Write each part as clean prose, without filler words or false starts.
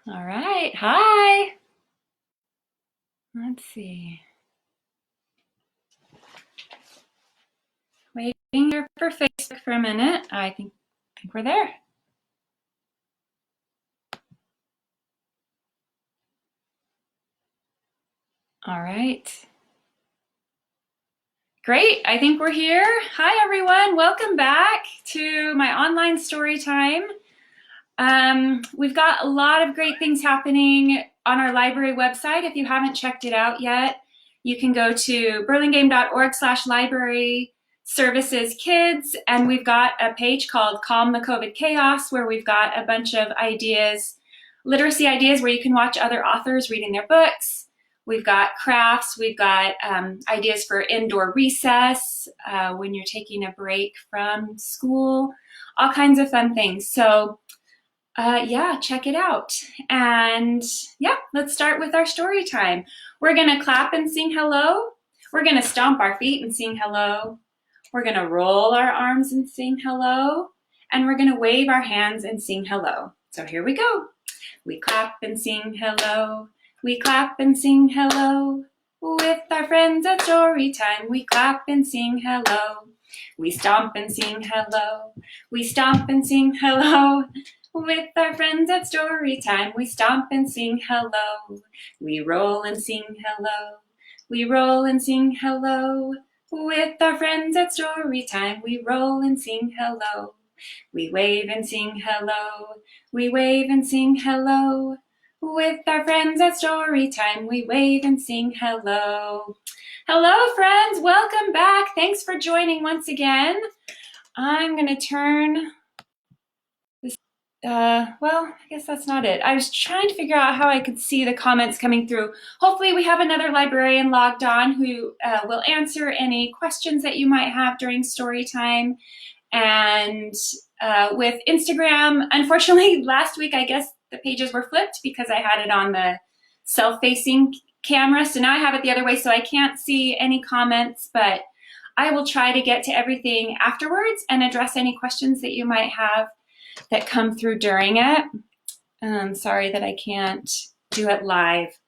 All right. Hi. Let's see. Waiting here for Facebook for a minute. I think we're there. All right. Great. I think we're here. Hi, everyone. Welcome back to my online story time. We've got a lot of great things happening on our library website. If you haven't checked it out yet, you can go to burlingame.org/library services kids, and we've got a page called Calm the COVID Chaos, where we've got a bunch of ideas, literacy ideas, where you can watch other authors reading their books. We've got crafts, we've got ideas for indoor recess when you're taking a break from school, all kinds of fun things. So yeah, check it out. And yeah, let's start with our story time. We're gonna clap and sing hello. We're gonna stomp our feet and sing hello. We're gonna roll our arms and sing hello. And we're gonna wave our hands and sing hello. So here we go. We clap and sing hello. We clap and sing hello. With our friends at Storytime, we clap and sing hello. We stomp and sing hello. We stomp and sing hello. With our friends at Storytime, we stomp and sing hello. We roll and sing hello. We roll and sing hello. With our friends at Storytime, we roll and sing hello. We wave and sing hello. We wave and sing hello. With our friends at Storytime, we wave and sing hello. Hello, friends. Welcome back. Thanks for joining once again. I'm going to turn this. Well, I guess that's not it. I was trying to figure out how I could see the comments coming through. Hopefully we have another librarian logged on who will answer any questions that you might have during story time. And with Instagram, unfortunately, last week, I guess the pages were flipped because I had it on the self-facing camera. So now I have it the other way, so I can't see any comments, but I will try to get to everything afterwards and address any questions that you might have that come through during it. Sorry that I can't do it live.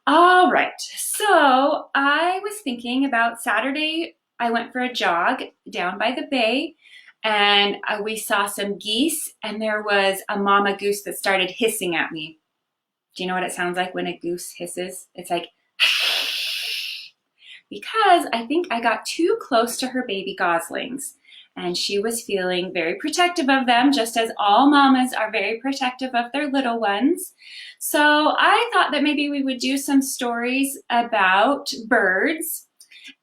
All right, so I was thinking about Saturday. I went for a jog down by the bay, and we saw some geese, and there was a mama goose that started hissing at me. Do you know what it sounds like when a goose hisses? It's like, because I think I got too close to her baby goslings, and she was feeling very protective of them, just as all mamas are very protective of their little ones. So I thought that maybe we would do some stories about birds,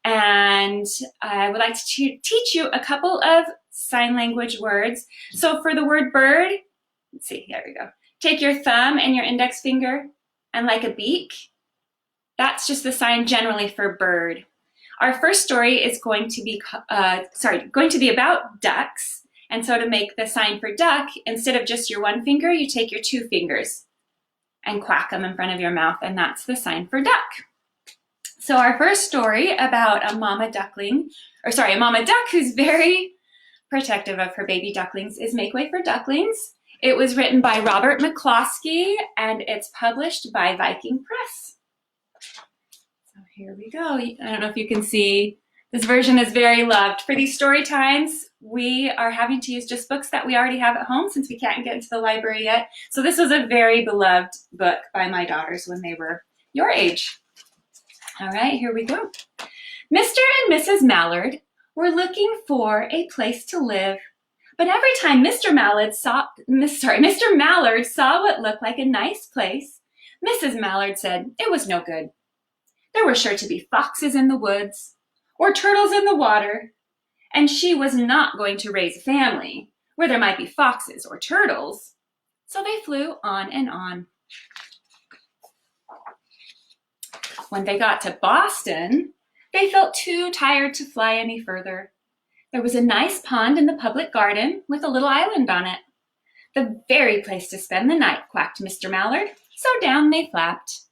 and I would like to teach you a couple of sign language words. So for the word bird, let's see, here we go. Take your thumb and your index finger, and like a beak, that's just the sign generally for bird. Our first story is going to be about ducks. And so to make the sign for duck, instead of just your one finger, you take your two fingers and quack them in front of your mouth, and that's the sign for duck. So our first story about a mama duck who's very protective of her baby ducklings is Make Way for Ducklings. It was written by Robert McCloskey, and it's published by Viking Press. So here we go. I don't know if you can see, this version is very loved. For these story times, we are having to use just books that we already have at home since we can't get into the library yet. So this was a very beloved book by my daughters when they were your age. All right, here we go. Mr. and Mrs. Mallard were looking for a place to live, but every time Mr. Mallard saw what looked like a nice place, Mrs. Mallard said it was no good. There were sure to be foxes in the woods or turtles in the water, and she was not going to raise a family where there might be foxes or turtles. So they flew on and on. When they got to Boston, they felt too tired to fly any further. There was a nice pond in the public garden with a little island on it. The very place to spend the night, quacked Mr. Mallard, so down they flapped.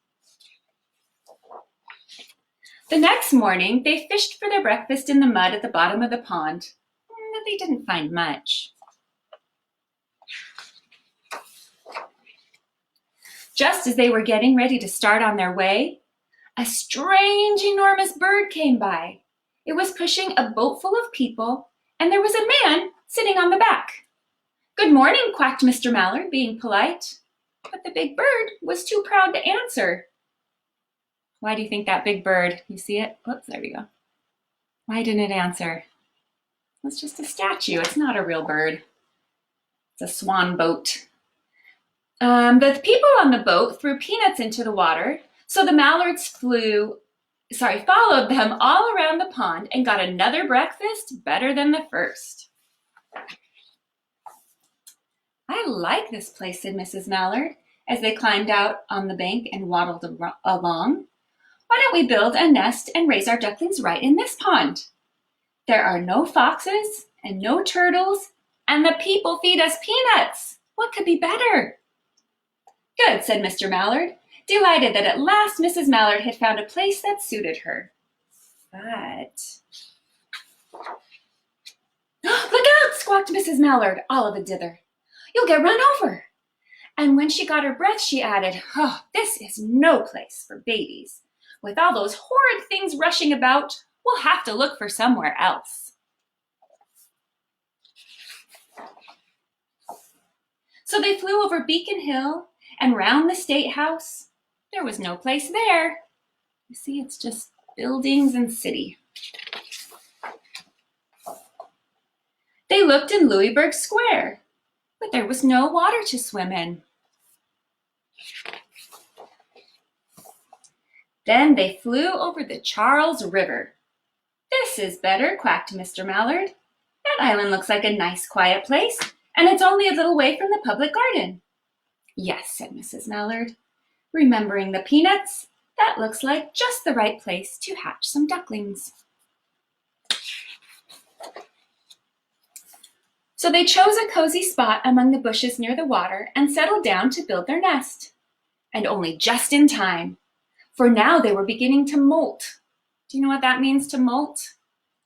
The next morning, they fished for their breakfast in the mud at the bottom of the pond, but they didn't find much. Just as they were getting ready to start on their way, a strange, enormous bird came by. It was pushing a boat full of people, and there was a man sitting on the back. "Good morning," quacked Mr. Mallard, being polite. But the big bird was too proud to answer. Why do you think that big bird, you see it? Oops, there we go. Why didn't it answer? It's just a statue. It's not a real bird. It's a swan boat. The people on the boat threw peanuts into the water, so the mallards followed them all around the pond and got another breakfast better than the first. "I like this place," said Mrs. Mallard, as they climbed out on the bank and waddled along. "Why don't we build a nest and raise our ducklings right in this pond? There are no foxes and no turtles, and the people feed us peanuts. What could be better?" "Good," said Mr. Mallard, delighted that at last Mrs. Mallard had found a place that suited her. But... "Look out!" squawked Mrs. Mallard, all of a dither. "You'll get run over." And when she got her breath, she added, "Oh, this is no place for babies. With all those horrid things rushing about, we'll have to look for somewhere else." So they flew over Beacon Hill and round the State House. There was no place there. You see, it's just buildings and city. They looked in Louisburg Square, but there was no water to swim in. Then they flew over the Charles River. "This is better," quacked Mr. Mallard. "That island looks like a nice, quiet place, and it's only a little way from the public garden." "Yes," said Mrs. Mallard, remembering the peanuts, "that looks like just the right place to hatch some ducklings." So they chose a cozy spot among the bushes near the water and settled down to build their nest. And only just in time, for now they were beginning to molt. Do you know what that means, to molt?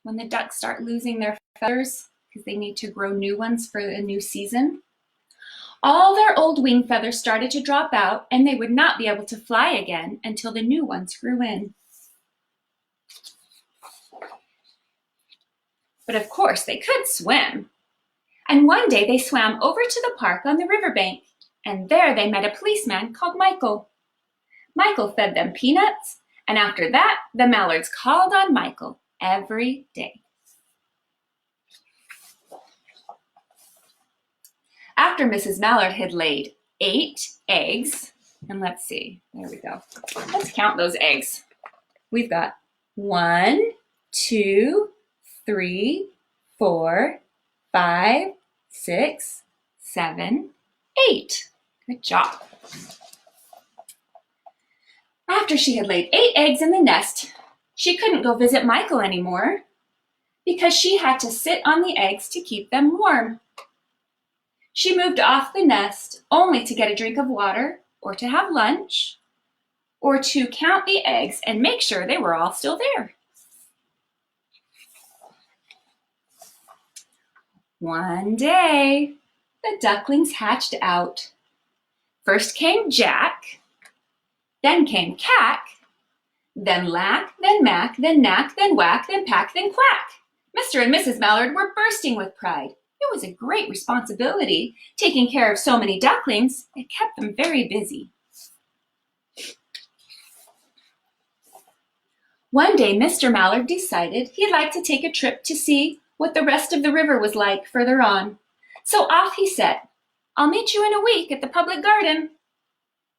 When the ducks start losing their feathers because they need to grow new ones for a new season. All their old wing feathers started to drop out, and they would not be able to fly again until the new ones grew in. But of course they could swim. And one day they swam over to the park on the riverbank, and there they met a policeman called Michael. Michael fed them peanuts, and after that, the mallards called on Michael every day. After Mrs. Mallard had laid 8 eggs, and let's see, there we go. Let's count those eggs. We've got 1, 2, 3, 4, 5, 6, 7, 8. Good job. After she had laid 8 eggs in the nest, she couldn't go visit Michael anymore because she had to sit on the eggs to keep them warm. She moved off the nest only to get a drink of water or to have lunch or to count the eggs and make sure they were all still there. One day, the ducklings hatched out. First came Jack, then came Cack, then Lack, then Mack, then Knack, then Whack, then Pack, then Quack. Mr. and Mrs. Mallard were bursting with pride. It was a great responsibility, taking care of so many ducklings. It kept them very busy. One day, Mr. Mallard decided he'd like to take a trip to see what the rest of the river was like further on. So off he set. "I'll meet you in a week at the public garden."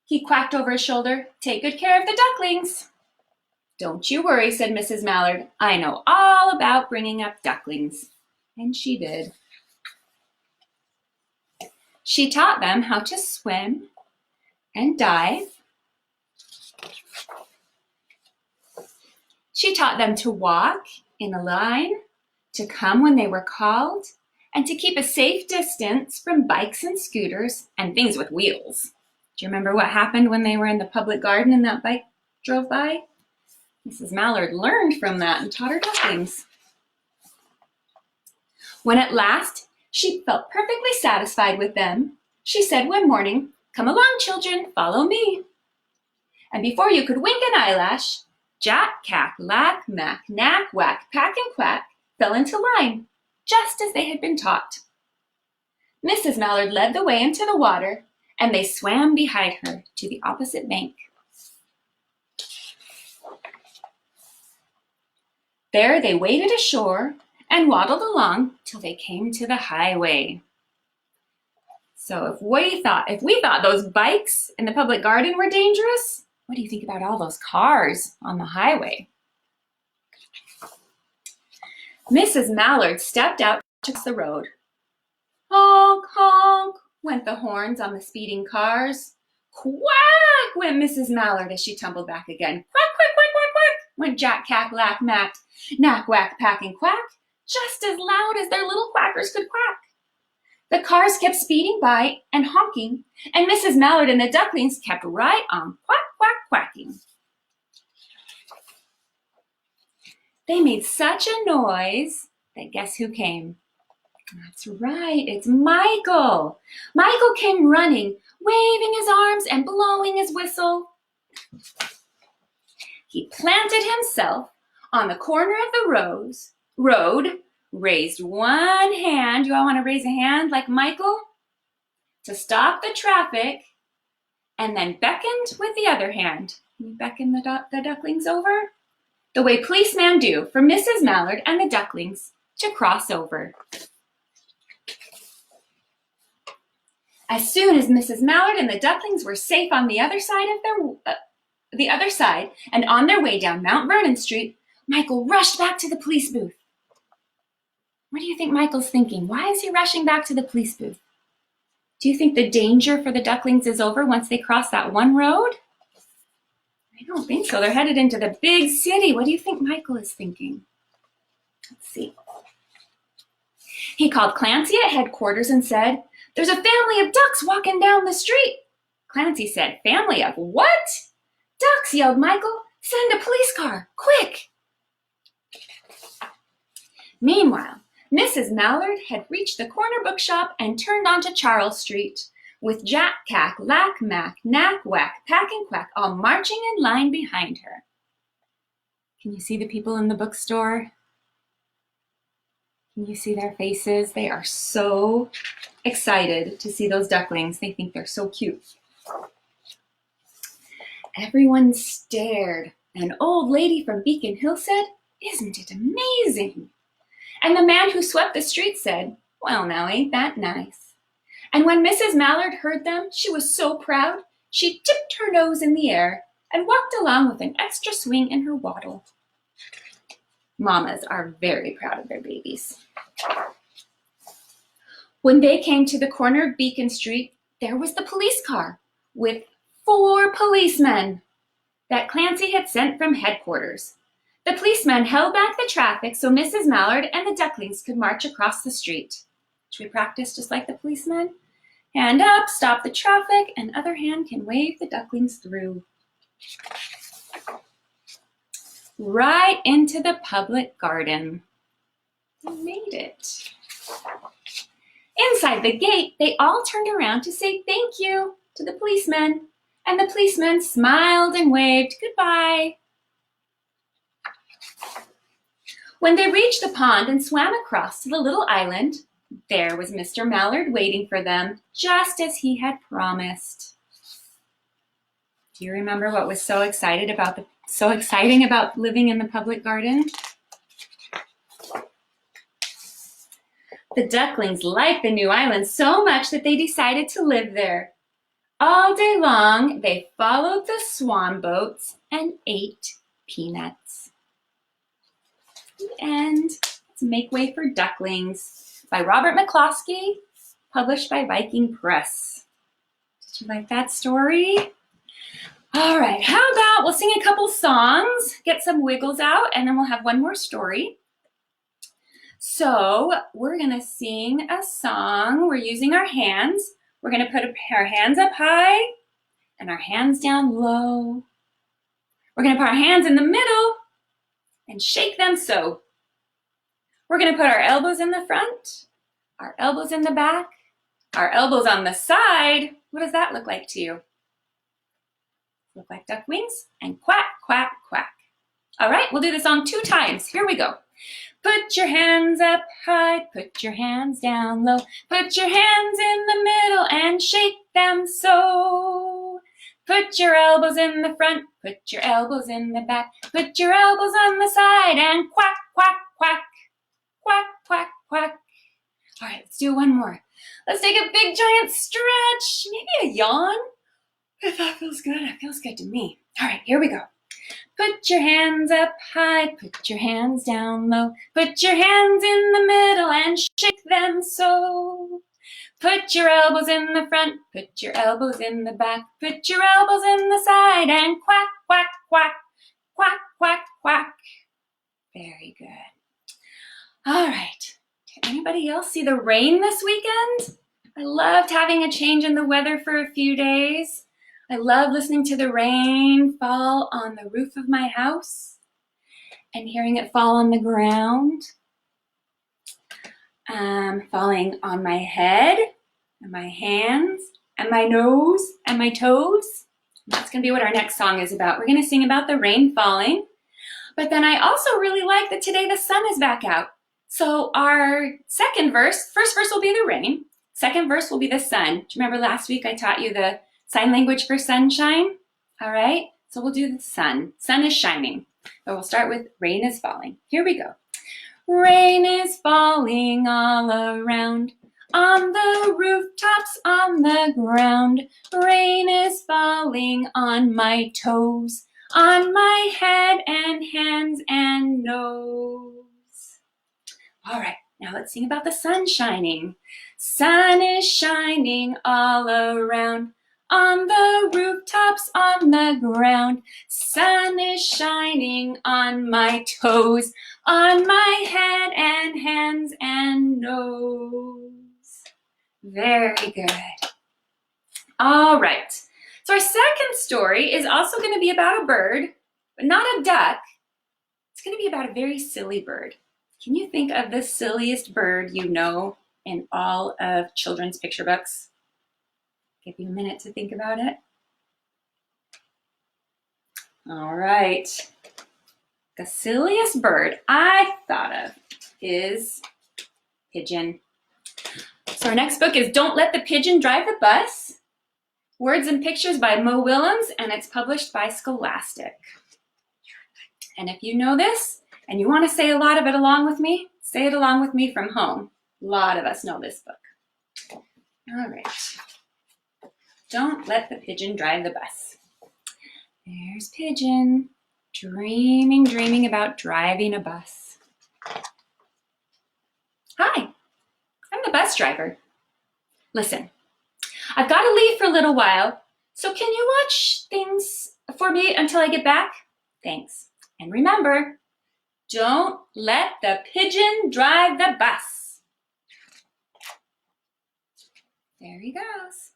He quacked over his shoulder, "Take good care of the ducklings." "Don't you worry," said Mrs. Mallard. "I know all about bringing up ducklings." And she did. She taught them how to swim and dive. She taught them to walk in a line, to come when they were called, and to keep a safe distance from bikes and scooters and things with wheels. Do you remember what happened when they were in the public garden and that bike drove by? Mrs. Mallard learned from that and taught her ducklings. When at last she felt perfectly satisfied with them, she said one morning, Come along, children, follow me. And before you could wink an eyelash, Jack, Cack, Lack, Mack, Knack, Whack, Pack, and Quack fell into line, just as they had been taught. Mrs. Mallard led the way into the water, and they swam behind her to the opposite bank. There they waded ashore and waddled along till they came to the highway. So if we thought those bikes in the public garden were dangerous, what do you think about all those cars on the highway? Mrs. Mallard stepped out to the road. Honk, honk, went the horns on the speeding cars. Quack, went Mrs. Mallard as she tumbled back again. Quack, quack, quack, quack, quack, went Jack, Cack, Lack, Mack, Knack, Whack, Pack, and Quack, just as loud as their little quackers could quack. The cars kept speeding by and honking, and Mrs. Mallard and the ducklings kept right on quack, quack, quacking. They made such a noise that guess who came? That's right, it's Michael. Michael came running, waving his arms and blowing his whistle. He planted himself on the corner of the road, raised one hand. You all want to raise a hand like Michael? To stop the traffic, and then beckoned with the other hand. Can you beckon the ducklings over? The way policemen do for Mrs. Mallard and the ducklings to cross over. As soon as Mrs. Mallard and the ducklings were safe on the other side and on their way down Mount Vernon Street, Michael rushed back to the police booth. What do you think Michael's thinking? Why is he rushing back to the police booth? Do you think the danger for the ducklings is over once they cross that one road? I don't think so. They're headed into the big city. What do you think Michael is thinking? Let's see. He called Clancy at headquarters and said, "There's a family of ducks walking down the street." Clancy said, "Family of what?" "Ducks," yelled Michael. "Send a police car, quick." Meanwhile, Mrs. Mallard had reached the corner bookshop and turned onto Charles Street, with Jack, Cack, Lack, Mack, Knack, Whack, Pack, and Quack all marching in line behind her. Can you see the people in the bookstore? Can you see their faces? They are so excited to see those ducklings. They think they're so cute. Everyone stared. An old lady from Beacon Hill said, "Isn't it amazing?" And the man who swept the street said, "Well, now, ain't that nice?" And when Mrs. Mallard heard them, she was so proud, she tipped her nose in the air and walked along with an extra swing in her waddle. Mamas are very proud of their babies. When they came to the corner of Beacon Street, there was the police car with 4 policemen that Clancy had sent from headquarters. The policemen held back the traffic so Mrs. Mallard and the ducklings could march across the street. Should we practice just like the policemen? Hand up, stop the traffic, and other hand can wave the ducklings through. Right into the public garden. They made it. Inside the gate, they all turned around to say thank you to the policemen, and the policemen smiled and waved goodbye. When they reached the pond and swam across to the little island, there was Mr. Mallard waiting for them, just as he had promised. Do you remember what was so exciting about living in the public garden? The ducklings liked the new island so much that they decided to live there. All day long, they followed the swan boats and ate peanuts. The end. Let's Make Way for Ducklings by Robert McCloskey, published by Viking Press. Did you like that story? All right, how about we'll sing a couple songs, get some wiggles out, and then we'll have one more story. So we're going to sing a song. We're using our hands. We're going to put our hands up high and our hands down low. We're going to put our hands in the middle and shake them so. We're going to put our elbows in the front, our elbows in the back, our elbows on the side, What does that look like to you? Look like duck wings and quack, quack, quack. All right, we'll do the song 2 times. Here we go. Put your hands up high, put your hands down low. Put your hands in the middle and shake them so. Put your elbows in the front, put your elbows in the back. Put your elbows on the side and quack, quack, quack. Quack, quack, quack. All right, let's do one more. Let's take a big giant stretch, maybe a yawn. If that feels good, it feels good to me. All right, here we go. Put your hands up high, put your hands down low. Put your hands in the middle and shake them so. Put your elbows in the front, put your elbows in the back. Put your elbows in the side and quack, quack, quack. Quack, quack, quack. Very good. All right. Did anybody else see the rain this weekend? I loved having a change in the weather for a few days. I love listening to the rain fall on the roof of my house and hearing it fall on the ground, falling on my head and my hands and my nose and my toes. That's going to be what our next song is about. We're going to sing about the rain falling. But then I also really like that today the sun is back out. So our second verse, first verse will be the rain. Second verse will be the sun. Do you remember last week I taught you the sign language for sunshine? All right, so we'll do the sun. Sun is shining. But we'll start with rain is falling. Here we go. Rain is falling all around, on the rooftops, on the ground. Rain is falling on my toes, on my head and hands and nose. All right, now let's sing about the sun shining. Sun is shining all around, on the rooftops, on the ground. Sun is shining on my toes, on my head and hands and nose. Very good. All right. So our second story is also going to be about a bird, but not a duck. It's going to be about a very silly bird. Can you think of the silliest bird you know in all of children's picture books? Give you a minute to think about it. All right. The silliest bird I thought of is pigeon. So our next book is Don't Let the Pigeon Drive the Bus. Words and Pictures by Mo Willems, and it's published by Scholastic. And if you know this and you want to say a lot of it along with me, say it along with me from home. A lot of us know this book. All right. Don't let the pigeon drive the bus. There's Pigeon, dreaming about driving a bus. Hi, I'm the bus driver. Listen, I've got to leave for a little while, so can you watch things for me until I get back? Thanks. And remember, don't let the pigeon drive the bus. There he goes.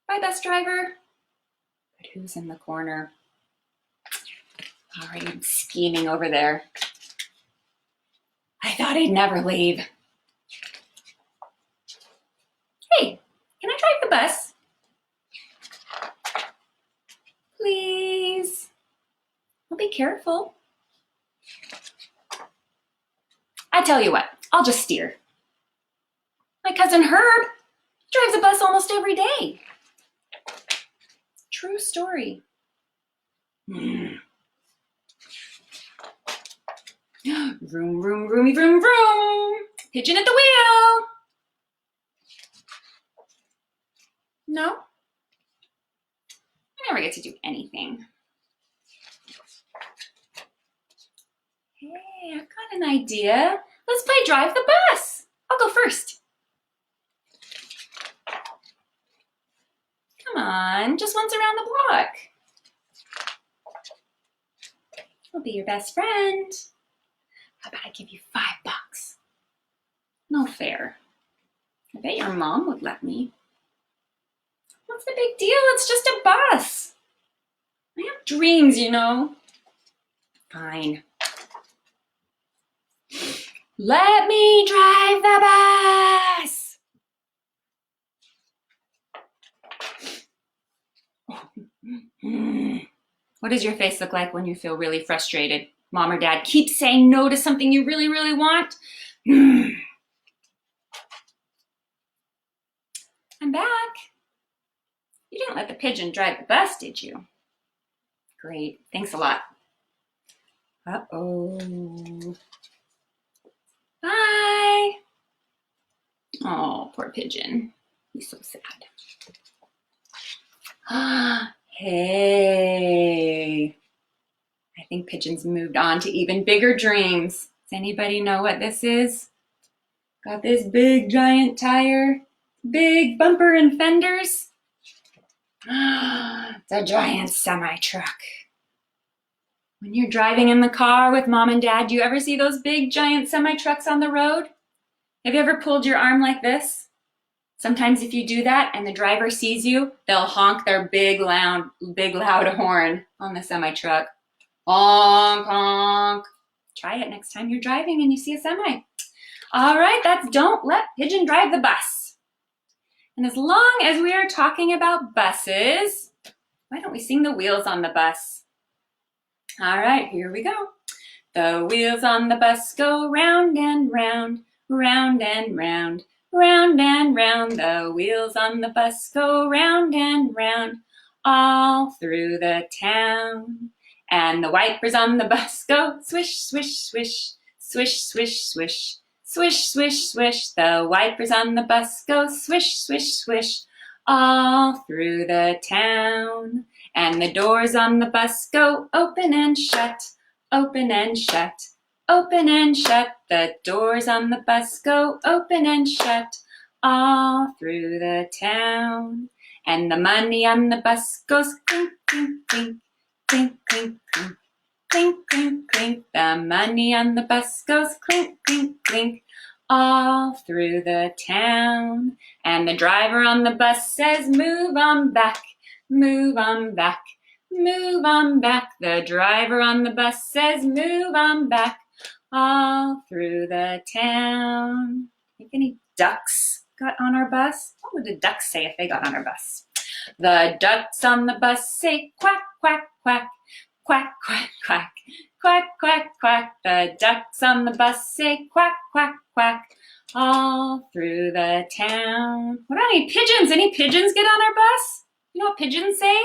Bye, bus driver. But who's in the corner? Already scheming over there. I thought he'd never leave. Hey, can I drive the bus? Please. Well, be careful. I tell you what, I'll just steer. My cousin Herb drives a bus almost every day. True story. Vroom, vroom, vroomy, vroom, vroom. Pigeon at the wheel. No? I never get to do anything. Hey, I've got an idea. Let's play Drive the Bus. I'll go first. Come on, just once around the block. I'll be your best friend. How about I give you $5? No fair. I bet your mom would let me. What's the big deal? It's just a bus. I have dreams, you know. Fine. Let me drive the bus. What does your face look like when you feel really frustrated? Mom or dad keeps saying no to something you really, really want. I'm back. You didn't let the pigeon drive the bus, did you? Great, thanks a lot. Uh-oh. Bye. Oh, poor pigeon. He's so sad. Hey. I think pigeons moved on to even bigger dreams. Does anybody know what this is? Got this big giant tire, big bumper and fenders. It's a giant semi-truck. When you're driving in the car with mom and dad, do you ever see those big giant semi-trucks on the road? Have you ever pulled your arm like this? Sometimes if you do that and the driver sees you, they'll honk their big loud horn on the semi-truck. Honk, honk. Try it next time you're driving and you see a semi. All right, that's Don't Let Pigeon Drive the Bus. And as long as we are talking about buses, why don't we sing the wheels on the bus? All right, here we go. The wheels on the bus go round and round, round and round, round and round. The wheels on the bus go round and round, all through the town. And the wipers on the bus go swish, swish, swish, swish, swish, swish, swish, swish, swish. The wipers on the bus go swish, swish, swish, all through the town. And the doors on the bus go open and shut, open and shut, open and shut. The doors on the bus go open and shut, all through the town. And the money on the bus goes clink, clink, clink, clink, clink, clink, clink, clink, clink. The money on the bus goes clink, clink, clink, all through the town. And the driver on the bus says, move on back, move on back, move on back. The driver on the bus says, move on back, all through the town. Think any ducks got on our bus? What would the ducks say if they got on our bus? The ducks on the bus say quack, quack, quack, quack, quack, quack, quack, quack, quack. The ducks on the bus say quack, quack, quack, all through the town. What about any pigeons? Any pigeons get on our bus? You know what pigeons say?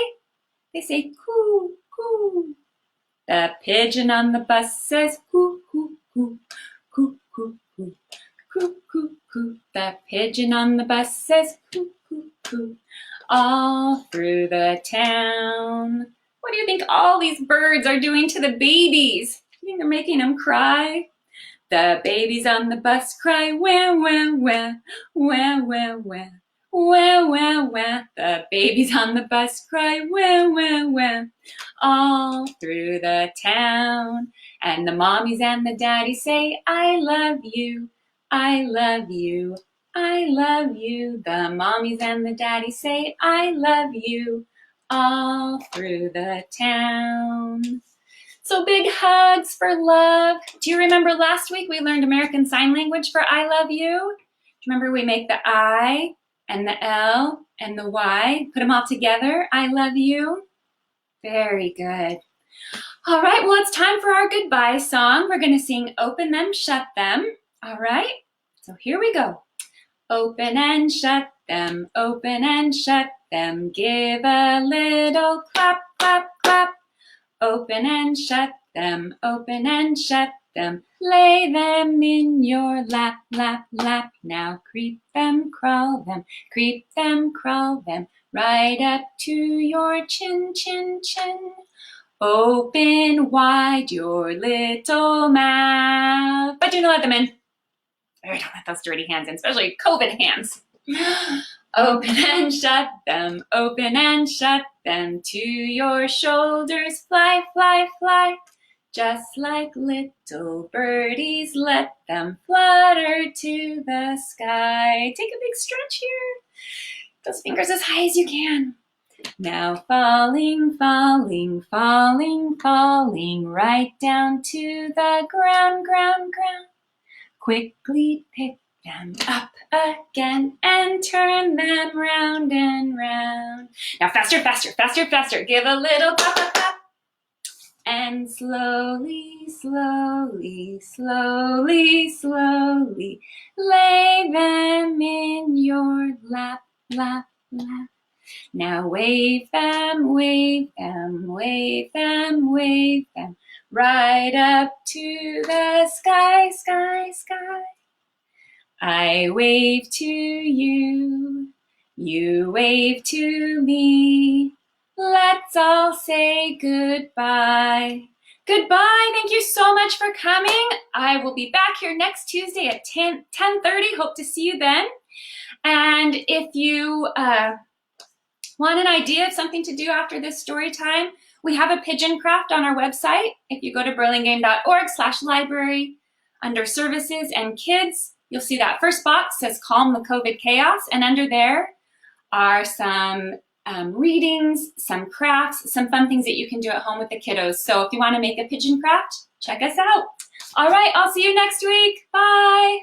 They say coo, coo. The pigeon on the bus says coo, coo, coo, coo, coo, coo, coo, coo, coo. The pigeon on the bus says coo, coo, coo, all through the town. What do you think all these birds are doing to the babies? You think they're making them cry? The babies on the bus cry, wah, wah, wah, wah, wah, wah, wah, wah, wah. The babies on the bus cry, wah, wah, wah, all through the town. And the mommies and the daddies say, I love you, I love you, I love you. The mommies and the daddies say, I love you, all through the town. So big hugs for love. Do you remember last week we learned American Sign Language for I love you? Do you remember we make the I and the L and the Y, put them all together, I love you? Very good. All right, well, it's time for our goodbye song. We're gonna sing Open Them, Shut Them. All right, so here we go. Open and shut them, open and shut them. Give a little clap, clap, clap. Open and shut them, open and shut them. Lay them in your lap, lap, lap. Now creep them, crawl them, creep them, crawl them. Right up to your chin, chin, chin. Open wide your little mouth. But do not let them in. Don't let those dirty hands in, especially COVID hands. Open and shut them, open and shut them. To your shoulders, fly, fly, fly. Just like little birdies, let them flutter to the sky. Take a big stretch here. Those fingers as high as you can. Now falling, falling, falling, falling, right down to the ground, ground, ground. Quickly pick them up again and turn them round and round. Now faster, faster, faster, faster. Give a little pop, pop, pop. And slowly, slowly, slowly, slowly, lay them in your lap, lap, lap. Now wave them, wave them, wave them, wave them, right up to the sky, sky, sky. I wave to you, you wave to me. Let's all say goodbye. Goodbye. Thank you so much for coming. I will be back here next Tuesday at 10:30. Hope to see you then. And if you want an idea of something to do after this story time, we have a pigeon craft on our website. If you go to burlingame.org/library, under services and kids, you'll see that first box says Calm the COVID Chaos. And under there are some readings, some crafts, some fun things that you can do at home with the kiddos. So if you want to make a pigeon craft, check us out. All right, I'll see you next week. Bye.